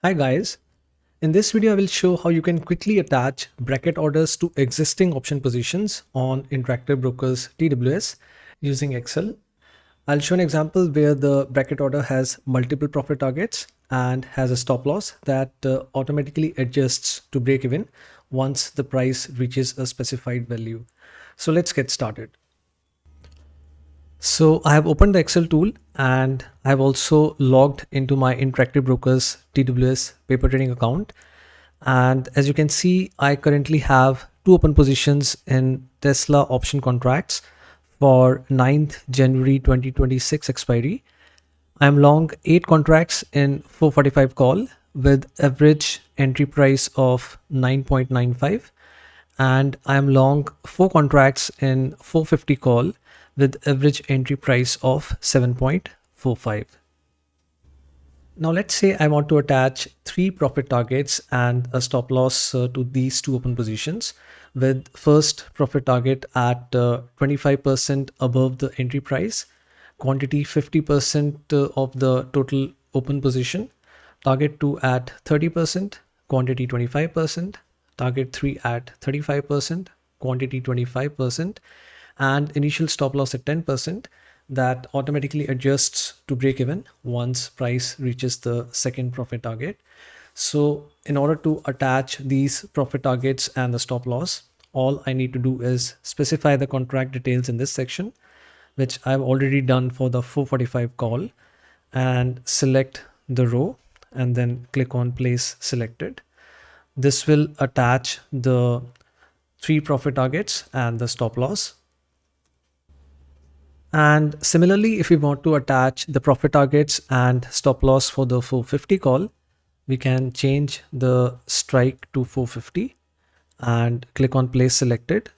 Hi guys, in this video I will show how you can quickly attach bracket orders to existing option positions on Interactive Brokers TWS using Excel. I'll show an example where the bracket order has multiple profit targets and has a stop loss that automatically adjusts to break even once the price reaches a specified value. So let's get started. So I have opened the Excel tool and I have also logged into my Interactive Brokers TWS paper trading account. And as you can see, I currently have two open positions in Tesla option contracts for 9th January 2026 expiry. I'm long 8 contracts in 445 call with average entry price of 9.95, and I'm long 4 contracts in 450 call with average entry price of 7.45. Now let's say I want to attach 3 profit targets and a stop loss to these two open positions, with first profit target at 25% above the entry price, quantity 50% of the total open position, target 2 at 30%, quantity 25%, target 3 at 35%, quantity 25%, and initial stop loss at 10% that automatically adjusts to break even once price reaches the second profit target. So in order to attach these profit targets and the stop loss, all I need to do is specify the contract details in this section, which I've already done for the 445 call, and select the row and then click on place selected. This will attach the 3 profit targets and the stop loss. And similarly, if we want to attach the profit targets and stop loss for the 450 call, we can change the strike to 450 and click on place selected.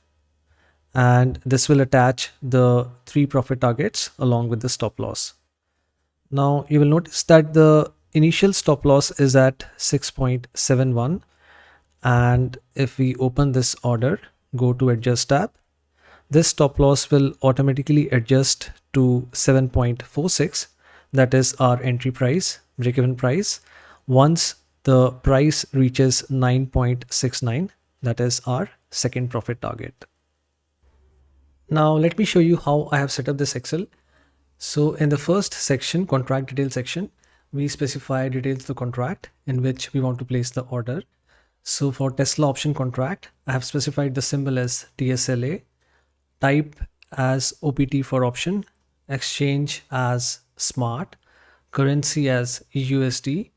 And this will attach the 3 profit targets along with the stop loss. Now you will notice that the initial stop loss is at 6.71. And if we open this order, go to adjust tab, this stop loss will automatically adjust to 7.46. That is our entry price, break-even price, once the price reaches 9.69. That is our second profit target. Now let me show you how I have set up this Excel. So in the first section, contract detail section, we specify details of the contract in which we want to place the order. So for Tesla option contract, I have specified the symbol as TSLA, type as OPT for option, exchange as smart, currency as USD,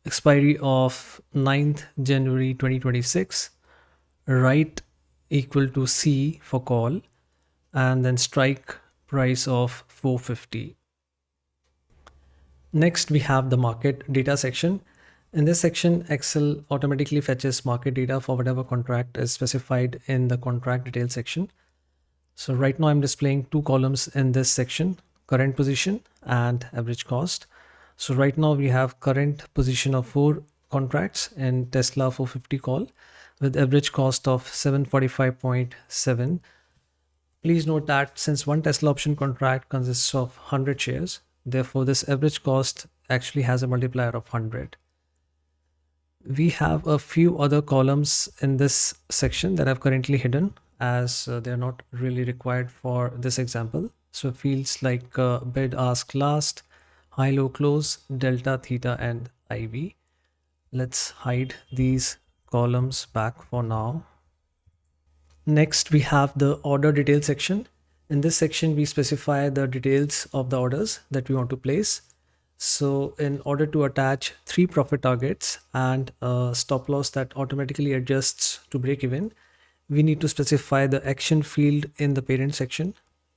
expiry of 9th January 2026, right equal to C for call, and then strike price of 450. Next, we have the market data section. In this section, Excel automatically fetches market data for whatever contract is specified in the contract detail section. So right now I'm displaying 2 columns in this section, current position and average cost. So right now we have current position of 4 contracts in Tesla 450 call with average cost of 745.7. Please note that since one Tesla option contract consists of 100 shares, therefore this average cost actually has a multiplier of 100. We have a few other columns in this section that I've currently hidden, as they're not really required for this example. So fields like bid, ask, last, high, low, close, delta, theta, and IV. Let's hide these columns back for now. Next, we have the order detail section. In this section, we specify the details of the orders that we want to place. So in order to attach 3 profit targets and a stop loss that automatically adjusts to break even, we need to specify the action field in the parent section,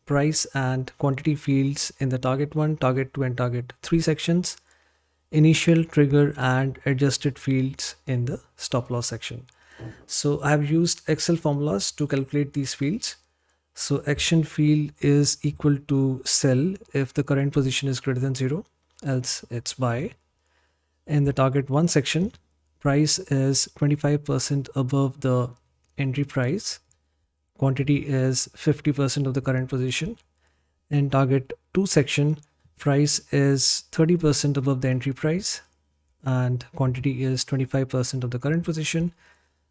price and quantity fields in the target 1, target 2, and target 3 sections, initial, trigger, and adjusted fields in the stop loss section. So I have used Excel formulas to calculate these fields. So action field is equal to sell if the current position is greater than 0, else it's buy. In the target 1 section, price is 25% above the entry price, quantity is 50% of the current position. In target 2 section, price is 30% above the entry price, and quantity is 25% of the current position.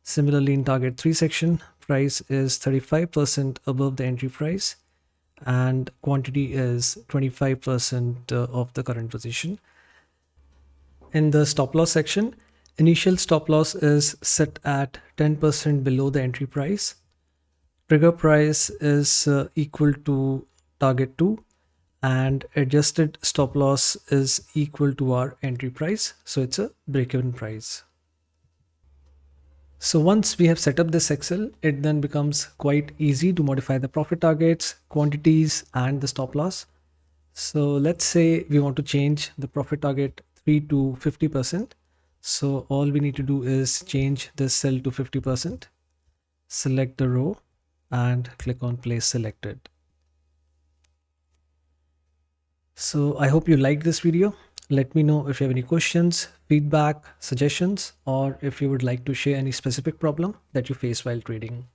Similarly, in target 3 section, price is 35% above the entry price and quantity is 25% of the current position. In the stop loss section, initial stop loss is set at 10% below the entry price. Trigger price is equal to target 2 and adjusted stop loss is equal to our entry price. So it's a break-even price. So once we have set up this Excel, it then becomes quite easy to modify the profit targets, quantities, and the stop loss. So let's say we want to change the profit target 3 to 50%. So all we need to do is change this cell to 50%, select the row and click on place selected. So I hope you liked this video. Let me know if you have any questions, feedback, suggestions, or if you would like to share any specific problem that you face while trading.